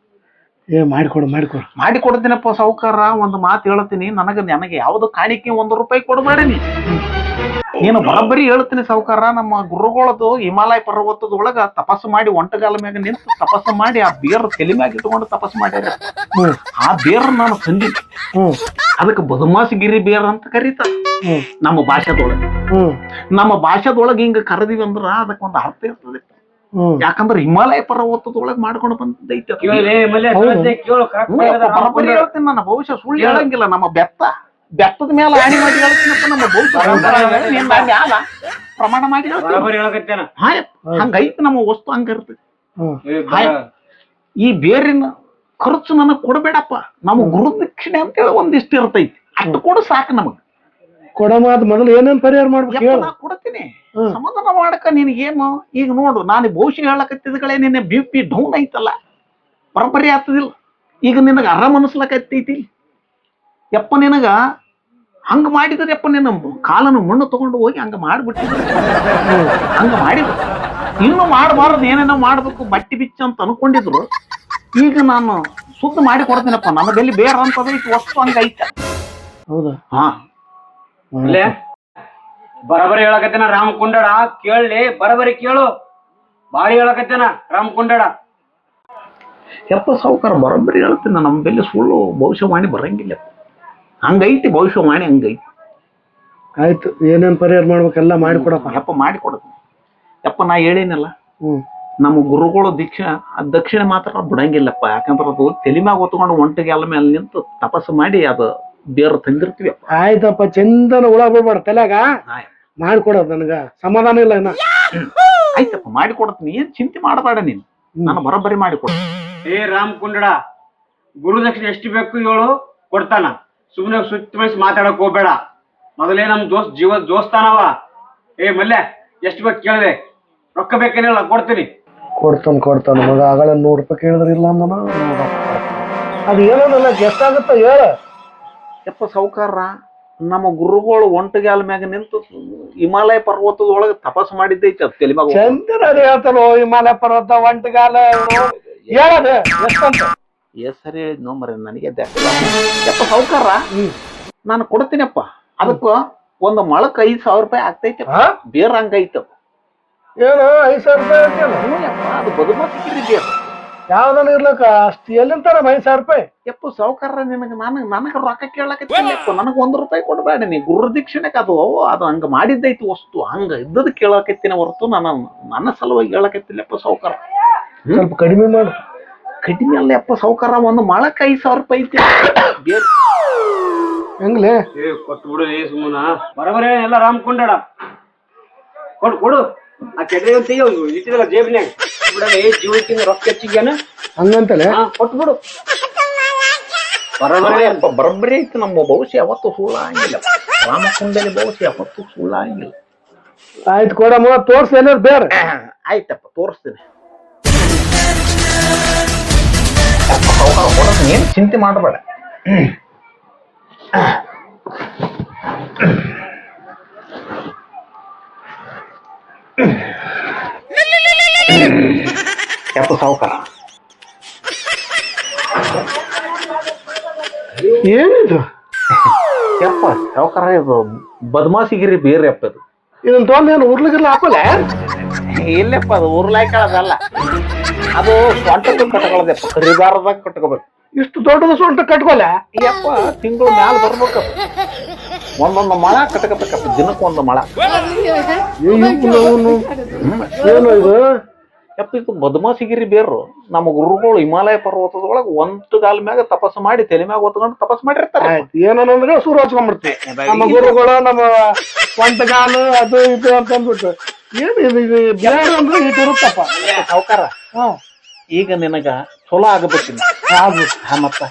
ಮಾಡಿ ಕೊಡ್ತೀನಪ್ಪ ಸಾವ್ಕಾರ. ಒಂದು ಮಾತು ಹೇಳ್ತೀನಿ, ನನಗೆ ಯಾವ್ದು ಕಾಣಿಕೆ ₹1 ಕೊಡಬೇಡಿ. ನೀನು ಬರೋಬ್ಬರಿ ಹೇಳ್ತೀನಿ ಸಾವ್ಕಾರ. ನಮ್ಮ ಗುರುಗಳದು ಹಿಮಾಲಯ ಪರ್ವತದೊಳಗ ತಪಸ್ಸು ಮಾಡಿ ಒಂಟಗಾಲ ಮ್ಯಾಗ ನಿಂತು ತಪಸ್ಸು ಮಾಡಿ ಆ ಬೇರ್ ತಲೆ ಮ್ಯಾಗ ಇಟ್ಕೊಂಡು ತಪಸ್ಸು ಮಾಡ್ಯಾರ. ಆ ಬೇರ್ ನಾನು ತಂದಿದ್ದೆ. ಅದಕ್ಕೆ ಬದಮಾಸಗಿರಿ ಬೇರ್ ಅಂತ ಕರೀತಾರ ನಮ್ಮ ಭಾಷೆದೊಳಗ. ನಮ್ಮ ಭಾಷೆದೊಳಗ ಹಿಂಗ ಕರೆದಿವಿ ಅಂದ್ರ ಅದಕ್ಕೆ ಒಂದು ಅರ್ಥ ಇರ್ತದೆ. ಯಾಕಂದ್ರೆ ಹಿಮಾಲಯ ಪರ್ವತದೊಳಗೆ ಮಾಡ್ಕೊಂಡು ಬಂದೈತಿ ಅದು. ಕೇಳಲೇ ಮಲ್ಯ ಕೇಳು ಕರೆಕ್ಟ್ ಬರೋಬ್ಬರಿ ಹೇಳ್ತೀನಿ ನನ್ನ ಭವಿಷ್ಯ ಸುಳ್ಳು ಹೇಳಂಗಿಲ್ಲ. ನಮ್ಮ ಬೆತ್ತದ ಮೇಲೆ ಆಣಿ ಮಾಡಿ ಹೇಳ್ತೀನಪ್ಪ. ನಮ್ಮ ಭವಿಷ್ಯ ಮ್ಯಾಲ ಪ್ರಮಾಣ ಮಾಡಿ ಬರಾಬರಿ ಹೇಳಕತ್ತೇನ. ಹಂಗೈತಿ ನಮ್ಮ ವಸ್ತು ಹಂಗಿರ್ತೈತಿ. ಈ ಬೇರಿನ ಖರ್ಚು ನನಗ್ ಕೊಡಬೇಡಪ್ಪ. ನಮ್ಮ ಗುರುದಕ್ಷಿಣೆ ಅಂತೇಳಿ ಒಂದಿಷ್ಟು ಇರ್ತೈತಿ, ಅಷ್ಟು ಕೊಡು ಸಾಕು ನಮಗ್. ಕೊಡಮಾದ ಮೊದಲು ಏನೇನ್ ಪರಿಹಾರ ಮಾಡ್ಬೇಕು ನಾ ಕೊಡ್ತೀನಿ, ಸಮಾಧಾನ ಮಾಡಕ. ನಿನಗೇನು ಈಗ ನೋಡು, ನಾನು ಭವಿಷ್ಯ ಹೇಳಕತ್ತಿದ್ಗಳೇ ನಿನ್ನೆ BP ಡೌನ್ ಐತಲ್ಲ, ಬರಬರಿ ಆಗ್ತದಿಲ್ಲ. ಈಗ ನಿನಗ ಆರಾಮ ಅನಿಸ್ಲಕತ್ತೈತಿ. ಯಪ್ಪ ನಿನಗ ಹಂಗ ಮಾಡಿದ್ರೆ ಯಪ್ಪ ನಿನ್ನ ಕಾಲನ ಮಣ್ಣು ತಗೊಂಡು ಹೋಗಿ ಹಂಗ ಮಾಡ್ಬಿಟ್ಟಿದ್ರು. ಹಂಗ ಮಾಡಿದ್ರು ಇನ್ನು ಮಾಡಬಾರದು, ಏನೇನೋ ಮಾಡ್ಬೇಕು ಬಟ್ಟಿ ಬಿಚ್ಚ ಅಂತ ಅನ್ಕೊಂಡಿದ್ರು. ಈಗ ನಾನು ಶುದ್ಧ ಮಾಡಿ ಕೊಡ್ತೀನಪ್ಪ. ನನ್ನ ಬೆಲ್ಲಿ ಬೇರೆ ಅಂತದೈತಿ, ವಸ್ತು ಹಂಗೈತೆ. ಹೌದಾ? ಹಾ ಬರಬರಿ ಹೇಳಕತ್ತೇನ ರಾಮಕುಂಡಡ. ಕೇಳಲಿ, ಬರಬರಿ ಕೇಳು. ಬಾರಿ ಹೇಳಕತ್ತೇನ ರಾಮಕುಂಡಡ. ಯಪ್ಪ ಸಾವುಕಾರ ಬರೋಬ್ಬರಿ ಹೇಳ್ತೀನಿ, ನಮ್ಮ ಬೆಲೆ ಸುಳ್ಳು ಭವಿಷ್ಯವಾಣಿ ಬರಂಗಿಲ್ಲ. ಹಂಗೈತಿ ಭವಿಷ್ಯವಾಣಿ, ಹಂಗೈತಿ. ಆಯ್ತು, ಏನೇನ್ ಪರಿಹಾರ ಮಾಡ್ಬೇಕೆಲ್ಲ ಮಾಡಿಕೊಡಪ್ಪ. ಯಪ್ಪ ಮಾಡಿಕೊಡ್ತೀನಿ. ಯಪ್ಪ ನಾ ಹೇಳಿನಲ್ಲ, ನಮ್ಮ ಗುರುಗಳು ದಕ್ಷಿಣೆ ಮಾತ್ರ ಬಿಡಂಗಿಲ್ಲಪ್ಪ. ಯಾಕಂದ್ರೆ ಅದು ತೆಲಿಮ್ಯಾಗ ಹೊತ್ಕೊಂಡು ಒಂಟಿಗೆ ಎಲ್ಲ ಮೇಲೆ ನಿಂತು ತಪಸ್ಸು ಮಾಡಿ ಅದು ಬೇರೆ ತಂದಿರ್ತೀವಿ. ಆಯ್ತಪ್ಪ, ಚಂದನ ಹುಳ ಬಿಡ್ಬೇಡ ತಲೆಗ. ಮಾಡಿಕೊಡೋದು ನನಗ ಸಮಾಧಾನ ಇಲ್ಲ ಇನ್ನ. ಆಯ್ತಪ್ಪ ಮಾಡಿಕೊಡ್ತೀನಿ, ಏನ್ ಚಿಂತೆ ಮಾಡಬೇಡ ನೀನು. ನಾನು ಬರೋಬ್ಬರಿ ಮಾಡಿಕೊಡ. ಏ ರಾಮಕುಂಡಡ, ಗುರುದಕ್ಷಿಣೆ ಎಷ್ಟು ಬೇಕು ಹೇಳು, ಕೊಡ್ತಾನ. ಸುಮ್ಮನೆ ಸುತ್ತ ಬಳಸಿ ಮಾತಾಡಕ್ ಹೋಗ್ಬೇಡ. ಮೊದಲೇ ನಮ್ ದೋಸ್ತಾನವ. ಏ ಮಲ್ಯ, ಎಷ್ಟು ಬೇಕು ಕೇಳಿದೆ? ರೊಕ್ಕ ಬೇಕೇನಿಲ್ಲ, ಕೊಡ್ತೀನಿ. ಕೊಡ್ತಾನ ಮಗ. ಆಗಳ 100 ರೂಪಾಯಿ ಕೇಳಿದ್ರೆ ಇಲ್ಲ ಅಂದನ. ಅದು ಏನಲ್ಲ, ಎಷ್ಟಾಗತ್ತ ಹೇಳ. ಯಪ್ಪ ಸಾವುಕಾರ, ನಮ್ಮ ಗುರುಗಳು ಒಂಟಿಗಾಲ ಮ್ಯಾಗ ನಿಂತು ಹಿಮಾಲಯ ಪರ್ವತದೊಳಗೆ ತಪಸ್ಸು ಮಾಡಿದ್ದೈತಿ. ಅದು ತೆಲಿಮ್ಯಾಗ ಚಂದ್ರ ಹೇಳ್ತಾರೋ ಹಿಮಾಲಯ ಪರ್ವತ ಒಂಟಿಗಾಲ ಹೇಳದ ಎಷ್ಟಂತ ಸರಿ ಹೇಳಿದ್ನೋ ಮರ ನನಗೆ. ಯಪ್ಪ ಸಾವುಕಾರ, ನಾನು ಕೊಡ್ತೀನಪ್ಪ. ಅದಕ್ಕ ಒಂದು ಮೊಳಕ್ 5,000 ರೂಪಾಯಿ ಆಗ್ತೈತಿ. ಬೇರೆ ಹಂಗೈತಪ್ಪ. ಏನು 5,000 ರೂಪಾಯಿ? ಅದು ಬದುಮಾಸಿಕ್ಕಿರಿ ಬೇರೆ ಯಾವ್ದನ ಇರ್ಲಕ್ಕ. ಅಷ್ಟು ಎಲ್ಲಿಂತಾರ 5,000 ರೂಪಾಯಿ? ಯಪ್ಪ ಸಾವುಕಾರ, ನನಗ ರೊಕ್ಕ ಕೇಳಕತ್ತಿಲ್ಲಪ್ಪ. ನನಗ 1 ರೂಪಾಯಿ ಕೊಡಬೇಡ. ನೀ ಗುರುದಕ್ಷಿಣೆಗೆ ಅದು ಹಂಗ ಮಾಡಿದ್ದೈತಿ ವಸ್ತು. ಹಂಗ ಇದ್ದದ್ ಕೇಳಕತ್ತಿನ ಹೊರತು ನನ್ನ ಸಲುವಾಗಿ ಹೇಳಕತ್ತಿಲ್ಲಪ್ಪ ಸಾವುಕಾರ. ಸ್ವಲ್ಪ ಕಡಿಮೆ ಮಾಡು. ಕಡಿಮೆ ಅಲ್ಲ ಯಪ್ಪ ಸಾವುಕಾರ, ಒಂದು ಮೊಳಕ್ 5,000 ರೂಪಾಯಿ ಐತಿ. ಬೇರೆ ಹೆಂಗ್ಲೆ? ಕೊಟ್ಬಿಡು ಸುಮ್ಮನ. ಬರಬರೇ ಎಲ್ಲ ರಾಮಕುಂಡಡ. ಕೊಡು. ಆ ಕೆಡ್ರೆ ಇಟ್ಟಿದಲ್ಲ ಜೇಬ್ನ್ಯಾಗ ಬಿಡಲ್ಲ. ಜೀವಕ್ಕಿಂತ ರೊಕ್ಕ ಹೆಚ್ಚಿಗ್ಯಾನ ಹಂಗಂತಲೆ ಕೊಟ್ಬಿಡು. ಬರಬ್ಬರಿ ಐತಿ. ನಮ್ಮ ಭವಿಷ್ಯ ಯಾವತ್ತು ಸುಳ್ಳ ಆಗಿಲ್ಲ. ರಾಮಕುಂಡಲಿ ಭವಿಷ್ಯ ಯಾವತ್ತು ಸುಳ್ಳ ಆಗಿಲ್ಲ. ಆಯ್ತು ಕೊಡಮ್ಮ, ತೋರ್ಸಿ ಏನಾದ್ರು ಬೇರೆ. ಆಯ್ತಪ್ಪ, ತೋರಿಸ್ತೀನಿ. ಏನ್ ಚಿಂತೆ ಮಾಡಬೇಡ. ಯಪ್ಪ ಸಾವುಕಾರ, ಏನಿದು? ಯಪ್ಪ ಸಾವುಕಾರ, ಇದು ಬದಮಾಸಿಗಿರಿ ಬೇರೆ ಯಪ್ಪ. ಇದು ಇದನ್ನ ತೊಗೊಂಡೇನು ಉರ್ಲಿಗಿರ್ಲ ಹಾಕಲ್ಲ? ಇಲ್ಲಪ್ಪ, ಅದು ಉರ್ಲಾಯ್ಕಳದಲ್ಲ. ಅದು ಸೊಂಟಕ್ಕೆ ಕಟ್ಕೊಳ್ಳೋದಪ್ಪ. ಕರಿದಾರದಾಗ ಕಟ್ಕೋಬೇಕು. ಇಷ್ಟು ದೊಡ್ಡದ ಸೊಂಟ ಕಟ್ಕೊಲ್ಲ? ಯಪ್ಪ ತಿಂಗಳು ಮ್ಯಾಲ ಬರ್ಬೇಕಪ್ಪ. ಒಂದೊಂದು ಮಳ ಕಟ್ಕೋಬೇಕಪ್ಪ. ದಿನಕ್ಕೆ ಒಂದು ಮಳ. ಏನು ಇದು? ಯಪ್ಪ ಇದು ಬದಮಾಸಿಗಿರಿ ಬೇರು. ನಮ್ಮ ಗುರುಗಳು ಹಿಮಾಲಯ ಪರ್ವತದೊಳಗೆ ಒಂಟುಗಾಲ ಮ್ಯಾಗ ತಪಸ್ಸು ಮಾಡಿ ತಲೆ ಮ್ಯಾಗ ಹೊತ್ಕೊಂಡು ತಪಸ್ಸು ಮಾಡಿರ್ತಾರೆ. ಏನಂದ್ರೆ ಸುರು ಹಚ್ಕೊಂಡ್ಬಿಡ್ತೀವಿ ನಮ್ಮ ಗುರುಗಳು. ನಮ್ಮ ಒಂಟಗಾಲು ಅದು ಇದು ಅಂತ ಅಂದ್ಬಿಟ್ಟು ಏನು ಇದು ಅಂದ್ರೆ ಇಟ್ಟಿರುತ್ತಪ್ಪ ಸಾವುಕಾರ. ಈಗ ನಿನಗ ಚಲೋ ಆಗಬೇಕಿನ್ನ ಮತ್ತ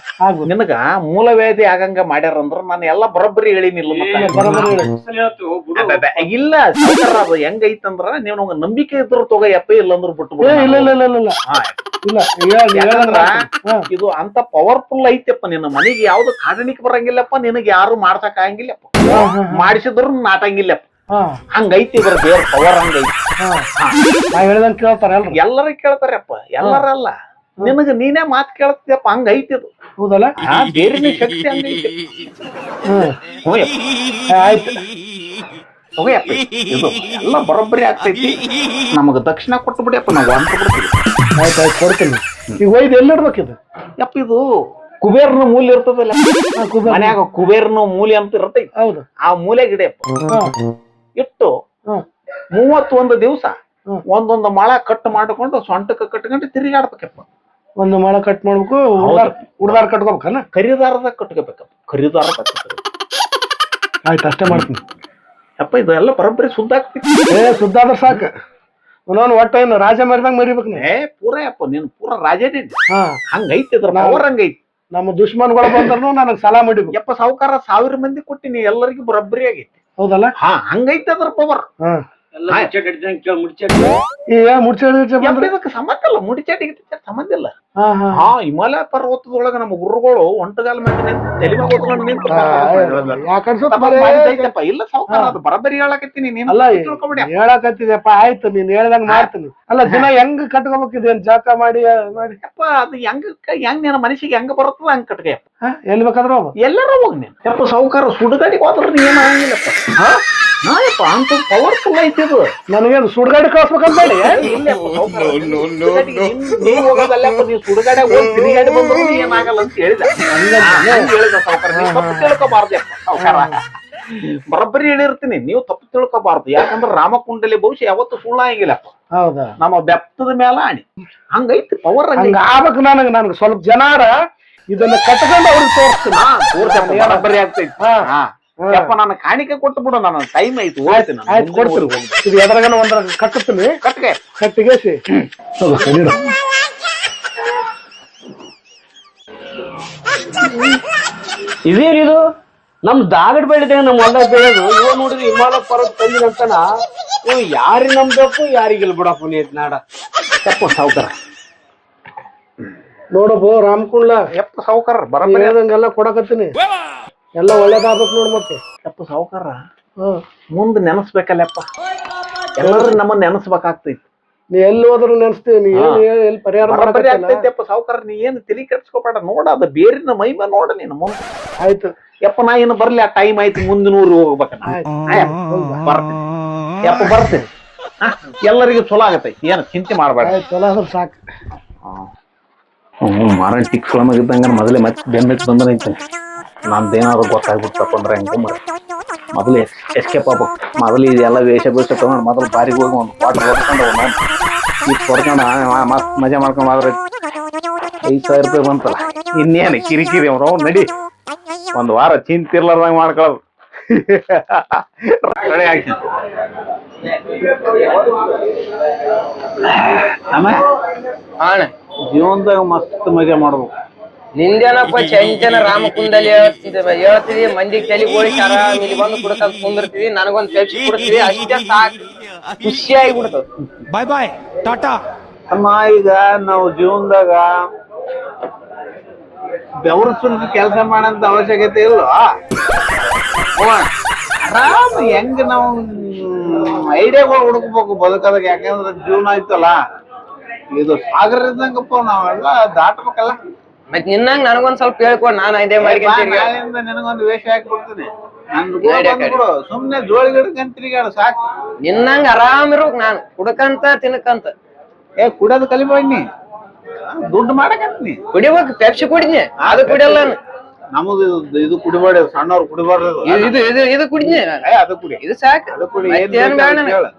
ನಿನಗ ಮೂಲವೇದಿ ಆಗಂಗ ಮಾಡ್ಯಾರಂದ್ರ ನಾನು ಎಲ್ಲಾ ಬರೋಬ್ಬರಿ ಹೇಳಿನಿಲ್ಲ. ಇಲ್ಲ ಸಾವುಕಾರ, ಅದು ಹೆಂಗೈತಂದ್ರ ನೀವು ನಂಬಿಕೆ ಇದ್ರು ತಗೋಯಪ್ಪ, ಇಲ್ಲಂದ್ರ ಬಿಟ್ಟು. ಯಾಕಂದ್ರ ಇದು ಅಂತ ಪವರ್ಫುಲ್ ಐತೆಪ್ಪ. ನಿನ್ನ ಮನೆಗೆ ಯಾವ್ದು ಕಾಡಣಿಕೆ ಬರಂಗಿಲ್ಲಪ್ಪ. ನಿನಗೆ ಯಾರು ಮಾಡ್ಸಕ್ ಆಗಂಗಿಲ್ಲಪ್ಪ. ಮಾಡಿಸಿದ್ರು ನಾಟಂಗಿಲ್ಲಪ್ಪ. ಹಂಗೈತಿ ಇದ್ರ ದೇವ್ರ ಪವರ್. ಹಂಗೈತಿ. ಹೇಳ್ದಂಗ ಕೇಳ್ತಾರ ಎಲ್ಲರೂ ಕೇಳ್ತಾರಪ್ಪ. ಎಲ್ಲರಲ್ಲ, ನಿನಗ ನೀನೇ ಮಾತು ಕೇಳ್ತಿಯಪ್ಪ. ಹಂಗೈತಿ ಅದು. ಹೌದಲ್ಲ? ಬೇರಿನ ಶಕ್ತಿ ಹಂಗೈತಿ. ಆಯ್ತು ಹೋಗಯಪ್ಪ, ಇದು ಎಲ್ಲ ಬರೋಬ್ಬರಿ ಆಗ್ತೈತಿ. ನಮಗ ದಕ್ಷಿಣ ಕೊಟ್ಟು ಬಿಡಿಯಪ್ಪ, ನಾವು ಅಂತ ಬಿಡ್ತೀವಿ. ಆಯ್ತಾಯ್ತು, ಕೊಡ್ತೀನಿ. ಈಗ ಒಯ್ದು ಎಲ್ಲಿ ಇಡ್ಬೇಕಿದು? ಯಪ್ಪ ಇದು ಕುಬೇರ್ನ ಮೂಲೆ ಇರ್ತದಲ್ಲ ಮನ್ಯಾಗ, ಕುಬೇರ್ನ ಮೂಲೆ ಅಂತ ಇರ್ತೈತಿ. ಹೌದು, ಆ ಮೂಲೆ ಗಿಡಪ್ಪ ಇಟ್ಟು 31 ದಿವಸ ಒಂದೊಂದು ಮೊಳ ಕಟ್ ಮಾಡ್ಕೊಂಡು ಸೊಂಟಕ್ಕೆ ಕಟ್ಕೊಂಡು ತಿರುಗಾಡ್ಬೇಕಪ್ಪ. ಒಂದು ಮೊಳ ಕಟ್ ಮಾಡ್ಬೇಕು, ಉಡ್ದಾರ ಕಟ್ಕೋಬೇಕನ್ನ. ಕರಿದಾರದ ಕಟ್ಕೋಬೇಕಪ್ಪ, ಕರಿದಾರ ಕಟ್ಕೋಬೇಕು. ಆಯ್ತು, ಅಷ್ಟೇ ಮಾಡ್ತೀನಿ ಅಪ್ಪ. ಇದೆಲ್ಲ ಬರೋಬ್ಬರಿ ಸುದ್ದ ಆಗ್ತೈತಿ. ಸುದ್ದ ಆದ್ರ ಸಾಕು. ಅವನವನ್ ಒಟ್ಟ ಏನು ರಾಜ ಮರಿದಂಗ ಮರಿಬೇಕು. ಪೂರ ಅಪ್ಪ, ನೀನು ಪೂರ ರಾಜನೇ. ಹಾ, ಹಂಗೈತಿ ಅದ್ರ ಪವರ್, ಹಂಗೈತಿ. ನಮ್ಮ ದುಶ್ಮನ್ಗಳು ಬಂದ್ರು ನನಗ್ ಸಾಲ ಮಾಡಿಬೇಕು. ಯಪ್ಪ ಸಾವುಕಾರ 1000 ಮಂದಿ ಕೊಟ್ಟಿನಿ, ಎಲ್ಲರಿಗೂ ಬರೋಬ್ಬರಿ ಆಗೈತಿ. ಹೌದಲ್ಲ? ಹಾ, ಹಂಗೈತಿ ಅದ್ರ ಪವರ್. ಮುಡ್ಚಿ ಸಂಬಂಧ ಇಲ್ಲ, ಮುಡಿಚಾಟಿಗೆ ಸಂಬಂಧ ಇಲ್ಲ. ಹಾ, ಹಿಮಾಲಯ ಪರ್ವತದೊಳಗ ನಮ್ಮ ಗುರುಗಳು ಒಂಟಗಾಲ ಮೇಲೆ ತೆಲಿಮಾಗ ಹೊತ್ಕೊಂಡು ನಿಂತು ಇಲ್ಲ ಸಾವುಕಾರ, ಅದು ಬರಬರಿ ಹೇಳಕತ್ತೀನಿ. ನೀನು ತಿಳ್ಕೊಬೇಡಿ. ಹೇಳಕತ್ತಿದೆಪ್ಪ, ಆಯ್ತು, ನೀನ್ ಹೇಳ್ದಂಗ ಮಾಡ್ತೀನಿ. ಅಲ್ಲ, ದಿನ ಹೆಂಗ್ ಕಟ್ಕೋಬೇಕಿದೇನ್ ಜಾಕ ಮಾಡಿ ಮಾಡಿ? ಯಪ್ಪ, ಅದು ಹೆಂಗ್ ನಿನ್ನ ಮನಸ್ಸಿಗೆ ಹೆಂಗ ಬರುತ್ತದ ಹಂಗ ಕಟ್ಕ. ಎಲ್ಲಿ ಬೇಕಾದ್ರೂ ಎಲ್ಲರೂ ಹೋಗ್ ನೀನ್. ಯಪ್ಪ ಸಾವುಕಾರ, ಸುಡುಗಾಡಿಗೆ ಹೋದ್ರ ನೀ ಏನ್ ಆಗಂಗಿಲ್ಲಪ್ಪ. ನಾಯಪ್ಪ, ಅಂತ ಪವರ್ಫುಲ್ ಐತಿ ಇದು. ನನಗೇನು ಸುಡ್ಗಾಡಿ ಕಳ್ಸ್ಬೇಕಂತ ಹೇಳಿ ನೀವು ಹೋಗೋದಲ್ಲಪ್ಪ, ನೀವು ಸುಡುಗಾಡೆ ಹೋಗಿ ತಿರುಗಾಡಿ ಬಂದ್ರು ಏನಾಗಲ್ಲ ಅಂತ ಹೇಳಿದ ಸಾವುಕಾರ. ನೀವು ತಪ್ಪು ತಿಳ್ಕೊಬಾರ್ದಪ್ಪ ಸಾವುಕಾರ, ಬರೋಬ್ಬರಿ ಹೇಳಿರ್ತೀನಿ. ನೀವು ತಪ್ಪು ತಿಳ್ಕೊಬಾರ್ದು. ಯಾಕಂದ್ರೆ ರಾಮಕುಂಡಲಿ ಭವಿಷ್ಯ ಯಾವತ್ತು ಸುಳ್ಳ ಆಗಿಲ್ಲಪ್ಪ. ಹೌದಾ? ನಮ್ಮ ಬೆತ್ತದ ಮೇಲ ಆಣಿ ಹಂಗೈತಿ ಪವರ್. ಆಗ್ಬೇಕು. ನನಗೆ ಸ್ವಲ್ಪ ಜನಾರ ಇದನ್ನ ಕಟ್ಕೊಂಡು ಅವ್ರಿಗೆ ತೋರಿಸ್ತೀನಿ. ಬರೋಬ್ಬರಿ ಆಗ್ತೈತಿ. ಯಪ್ಪ, ನಾನು ಕಾಣಿಕೆ ಕೊಟ್ಟು ಬಿಡು, ನಾನು ಟೈಮ್ ಐತಿ. ಆಯ್ತು, ಕೊಡ್ತೀರಿ. ಇದು ಎದ್ರಾಗನ ಒಂದ್ರಾಗ ಕಟ್ಟುತ್ತೀನಿ. ಕಟ್ಟಿಗೆಸಿ ಇದೇನಿದು? ನಮ್ ದಾಗಡ್ ಬೆಳೆದ ನಮ್ ಹೊಲ ಬೆಳೆದು ಇವ ನೋಡಿದ್ರೆ ಹಿಮಾಲಯ ಪರ್ವತ ತಂದಿನಂತನ. ಇವ್ ಯಾರಿಗೆ ನಂಬಬೇಕು, ಯಾರಿಗಿಲ್ ಬಿಡಪ್ಪ ನೀ ನಾಡ. ಯಪ್ಪ ಸಾವುಕಾರ, ನೋಡಪ್ಪ ರಾಮಕುಂಡ್ಲ. ಯಪ್ಪ ಸಾವುಕಾರ, ಬರೋಬ್ಬರಿ ಹೇಳ್ದಂಗೆಲ್ಲ ಕೊಡಕತ್ತೀನಿ. ಎಲ್ಲ ಒಳ್ಳೇದಾಗ್ಬೇಕು ನೋಡ್. ಮತ್ತೆ ಯಪ್ಪ ಸಾವುಕಾರ, ಮುಂದ್ ನೆನಸ್ಬೇಕಲ್ಲಪ್ಪ. ಎಲ್ಲರೂ ನಮ್ಮನ್ನ ನೆನಸ್ಬೇಕಾಗ್ತೈತಿ. ನೀ ಎಲ್ಲಿ ಹೋದ್ರು ನೆನಸ್ತೀವಿ. ನೀ ಎಲ್ಲಿ ಪರಿಹಾರ ಆಗ್ತೈತಿಯಪ್ಪ ಸಾವುಕಾರ. ನೀ ಏನು ತಲೆ ಕೆಡ್ಸ್ಕೊಬೇಡ. ನೋಡ, ಅದು ಬೇರಿನ ಮೈಮ ನೋಡ ನೀನು ಮುಂದೆ. ಆಯ್ತು ಯಪ್ಪ, ನಾ ಏನು ಬರ್ಲಿ, ಆ ಟೈಮ್ ಆಯ್ತು. ಮುಂದಿನ ಊರು ಹೋಗ್ಬೇಕನ್ನ ಬರ್ತೀನಿ. ಯಪ್ಪ ಬರ್ತೀನಿ. ಎಲ್ಲರಿಗೂ ಚಲೋ ಆಗತೈತಿ, ಏನು ಚಿಂತೆ ಮಾಡ್ಬೇಡ. ಚಲೋ ಆದ್ರೆ ಸಾಕು. ಮಾರಣ ಟಿಕ್ಸ್ಳಮಾಗಿದ್ದಂಗ ಮೊದಲೇ ಮತ್ತೆ ಬೆನ್ನಿಟ್ಟು ಬಂದನೈತೆ. ನಂದೇನಾದ್ರು ಗೊತ್ತಾಗ್ಬಿಡ್ತಪ್ಪ ಅಂದ್ರೆ ಹೆಂಗ ಮೊದಲು ಎಸ್ಕೇಪ್ ಆಗ್ಬೇಕು. ಮೊದಲು ಇದೆಲ್ಲ ವೇಷ ತಗೊಂಡು ಮೊದಲು ಬಾರಿಗೆ ಹೋಗಿ ಒಂದು ವಾಟರ್ ಹೊಡ್ಕೊಂಡು ಹೊಡ್ಕೊಂಡು ಮಸ್ತ್ ಮಜಾ ಮಾಡ್ಕೊಂಡು ಆದ್ರೆ 5,000 ರೂಪಾಯಿ ಬಂತಲ್ಲ. ಇನ್ನೇನು ಕಿರಿಕಿರಿ ಅವ್ರು ನಡಿ, ಒಂದು ವಾರ ಚಿಂತಿರ್ಲಾರ್ದಂಗ ಮಾಡ್ಕೊಳ್ಳೋದು. ಜೀವನದಾಗ ಮಸ್ತ್ ಮಜಾ ಮಾಡ್ಬೇಕು. ನಿಂದೇನಪ್ಪ ಚಂಚನ ರಾಮಕುಂಡಲಿ ಹೇಳ್ತಿದಿ, ಮಂದಿಗೆ ತಲೆ ಗೋಳಿಸಿ ಆರಾಮ್ ಇಲ್ಲಿ ಬಂದು ಕುಡ್ಕಂತ ಕುಂದಿರ್ತಿದಿ. ನನಗೊಂದ್ ಪೆಪ್ಸಿ ಕುಡಿಸ್ತೀವಿ, ಅಷ್ಟೇ ಸಾಕು, ಖುಷಿ ಆಗಿಬಿಡ್ತದ. ಬಾಯ್ ಬಾಯ್ ಟಾಟಾ. ಅಮ್ಮ, ಈಗ ನಾವು ಜೀವನದಾಗ ಬೆವರು ಸುರಿದು ಕೆಲಸ ಮಾಡಂತ ಅವಶ್ಯಕತೆ ಇಲ್ಲ. ಆರಾಮ್ ಹೆಂಗ್ ನಾವು ಐಡಿಯಾಗಳು ಹುಡುಕ್ಬೇಕು ಬದುಕದಾಗ. ಯಾಕಂದ್ರೆ ಜೀವನ ಆಯ್ತಲ್ಲ, ಇದು ಸಾಗರ ಇದ್ದಂಗಪ್ಪ, ನಾವೆಲ್ಲ ದಾಟ್ಬೇಕಲ್ಲ. ಮತ್ ನಿನ್ನಂಗ್ ನನಗೊಂದ್ ಸ್ವಲ್ಪ ಹೇಳ್ಕೊಡ್, ನಾನು ಇದೇ ಮಾಡ್ಕೊಂತೀನಿ. ನಿನಗೊಂದು ವೇಷ ಹಾಕ್ಬಿಡ್ತೀನಿ. ಸುಮ್ನೆ ಜೋಳಿ ಗಿಡಕಂತ ತಿರುಗಾಡ ಸಾಕು. ನಿನ್ನಂಗ್ ಆರಾಮ್ ಇರ್ಬೇಕು ನಾನು, ಕುಡ್ಕಂತ ತಿನ್ಕಂತ. ಕುಡಿಯೋದು ಕಲಿಬೇಡಿ, ದುಡ್ಡು ಮಾಡಕತ್ನಿ. ಕುಡಿಬೇಕು, ಪೆಪ್ಸಿ ಕುಡಿದ್ನಿ, ಅದು ಕುಡಿಯಲ್ಲ. ನಮದು ಇದು ಕುಡಿಬೇಡ, ಸಣ್ಣವ್ರು ಕುಡಿಬಾರ್ದು. ಇದು ಕುಡಿದ್ನಿ, ಅದು ಕುಡಿ, ಇದು ಸಾಕು. ಅದು ಕುಡಿ.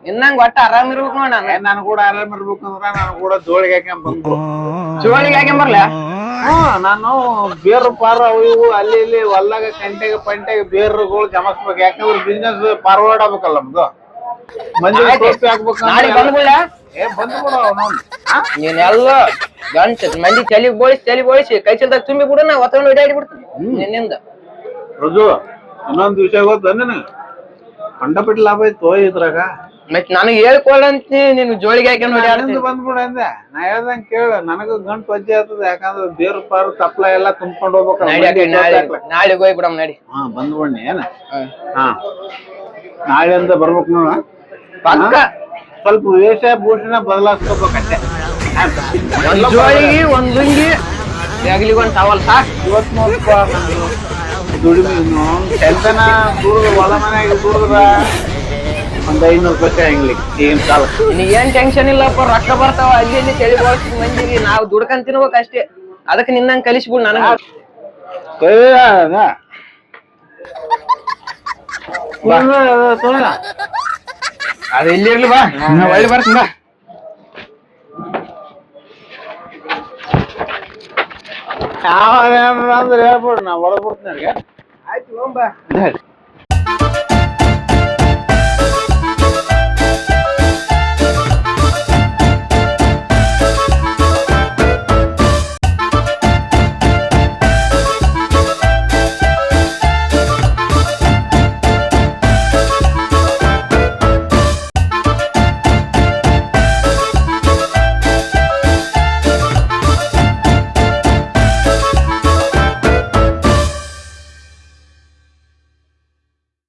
ನಿನ್ನಂಗ್ ಒಟ್ಟ ಆರಾಮ್ ಇರ್ಬೇಕು ನೋಡ. ನಾನು ಕೂಡ ಆರಾಮ್ ಇರ್ಬೇಕಂದ್ರ ನಾನು ಕೂಡ ಜೋಳಿಗೆ ಹಾಕ್ಕೊಂಡ್ ಬಂದು ಜೋಳಿಗೆ ಹಾಕ್ಕೊಂಬರ್ಲ. ನಾನು ಬೇರು ಪಾರ ಅವು ಇವು ಅಲ್ಲಿ ಇಲ್ಲಿ ಹೊಲ್ದಾಗ ಕಂಟೆಗೆ ಪಂಟೆಗೆ ಬೇರುಗಳು ಜಮಾಸ್ಬೇಕು. ಯಾಕಂದ್ರೆ ಬಿಸ್ನೆಸ್ ಫಾರ್ವರ್ಡ್ ಆಗ್ಬೇಕಲ್ಲ ನಮ್ದು. ಮಂದಿ ಹಾಕ್ಬೇಕು. ನೀನೆಲ್ಲ ಗಂಟೆ ಮಂದಿ ತಲೆ ಬೋಳಿಸಿ ಕೈ ಚಲ್ದಾಗ ತುಂಬಿ ಬಿಡು, ನಾ ಒತ್ಕೊಂಡು ಓಡಾಡಿ ಬಿಡ್ತೀನಿ ನಿನ್ನಿಂದ. ರುಜು, ಇನ್ನೊಂದು ವಿಷಯ ಗೊತ್ತ, ನೀನು ಕಂಡಪಟ್ಟಿ ಲಾಭ ಐತೋ ಇದ್ರಾಗ. ಮತ್ ನನಗ್ ಹೇಳ್ಕೊಳ್ಳಂತ ನೀನು ಜೋಳಿಗೆ ಹಾಕೊಂಡು ಬಂದ್ಬಿಡ ಅಂದೆ. ನಾ ಹೇಳ್ದಂಗ ಕೇಳ, ನನಗೂ ಗಂಟು ವಜ್ಜೆ ಆಗ್ತದ. ಯಾಕಂದ್ರೆ ಬೇರು ಪಾರು ತಪ್ಲ ಎಲ್ಲಾ ತುಂಬ್ಕೊಂಡು ಹೋಗ್ಬೇಕು. ನಾಳೆ ಹೋಗ್ಬಿಡಮ್ ನಡಿ. ಬಂದ್ಬಿಡ್ನಿ ಏನ. ನಾಳೆಯಿಂದ ಬರ್ಬೇಕು ನೋಡ. ಪಕ್ಕ ಸ್ವಲ್ಪ ವೇಷ ಭೂಷಣ ಬದಲಾಯಿಸ್ಕೋಬೇಕಷ್ಟೇ. ಒಂದ್ ಜೋಳಿಗೆ, ಒಂದ್ ಲುಂಗಿ, ಹೆಗಲಿಗೊಂದ್ ಟವಲ್ ಸಾಕು. ಇವತ್ತು ನೋಡಪ್ಪ, ದುಡಿಮೆ ಕೆಲ್ಸನ ದುಡ್ದು ಹೊಲ ಮನೆಯಾಗ ದುಡಿದ್ರ ಒಂದ್ 500 ರೂಪಾಯಿ ಹೆಂಗ್ಲಿಕ್ಕೆ ಈಗಿನ ಕಾಲ. ಏನ್ ಟೆನ್ಷನ್ ಇಲ್ಲಪ್ಪ, ರೊಕ್ಕ ಬರ್ತಾವ ಅಲ್ಲಿ ಇಲ್ಲಿ ತಲೆ ಬೋಳ್ಸಿ ಮಂದಿಗೆ. ನಾವ್ ದುಡ್ಕೊಂಡ್ ತಿನ್ಬೇಕ ಅಷ್ಟೇ. ಅದಕ್ಕೆ ನಿನ್ನಂಗ್ ಕಲಿಸ್ಬಿಡ್ ನನಗ. ಅದು ಇಲ್ಲಿ ಇರ್ಲಿ ಬಾ ಒಳ್ಳೆ ಬರ್ತೀನಿ ಬಾ ಅಂದ್ರೆ ಹೇಳ್ಬಿಡು ನಾ ಒಳಗ್ ಬಿಡ್ತೀನಿ ಆಯ್ತು ಹೋಗ್ಬಾ